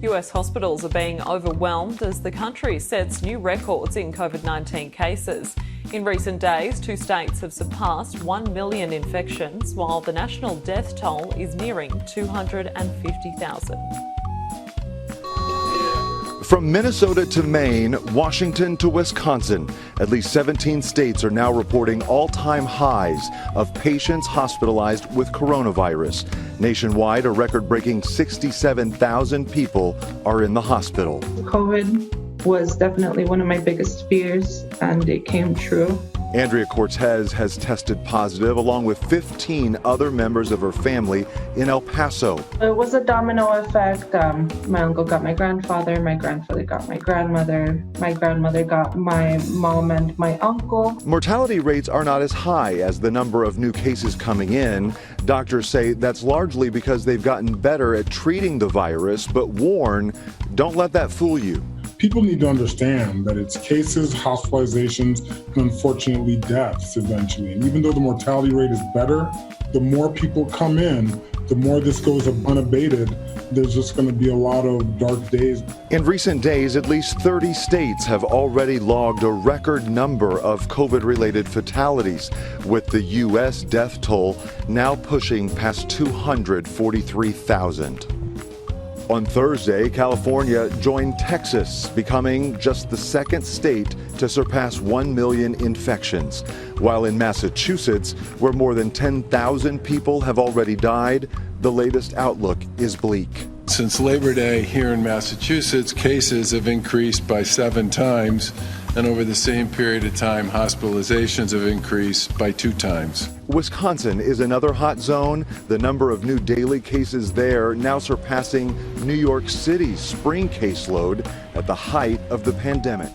US hospitals are being overwhelmed as the country sets new records in COVID-19 cases. In recent days, 2 states have surpassed 1 million infections, while the national death toll is nearing 250,000. From Minnesota to Maine, Washington to Wisconsin, at least 17 states are now reporting all-time highs of patients hospitalized with coronavirus. Nationwide, a record-breaking 67,000 people are in the hospital. COVID was definitely one of my biggest fears, and it came true. Andrea Cortez has tested positive, along with 15 other members of her family in El Paso. It was a domino effect. My uncle got my grandfather got my grandmother got my mom and my uncle. Mortality rates are not as high as the number of new cases coming in. Doctors say that's largely because they've gotten better at treating the virus, but warn, don't let that fool you. People need to understand that it's cases, hospitalizations, and unfortunately deaths eventually. And even though the mortality rate is better, the more people come in, the more this goes unabated. There's just going to be a lot of dark days. In recent days, at least 30 states have already logged a record number of COVID-related fatalities, with the U.S. death toll now pushing past 243,000. On Thursday, California joined Texas, becoming just the second state to surpass 1 million infections. While in Massachusetts, where more than 10,000 people have already died, the latest outlook is bleak. Since Labor Day here in Massachusetts, cases have increased by 7 times, and over the same period of time, hospitalizations have increased by 2 times. Wisconsin is another hot zone. The number of new daily cases there now surpassing New York City's spring caseload at the height of the pandemic.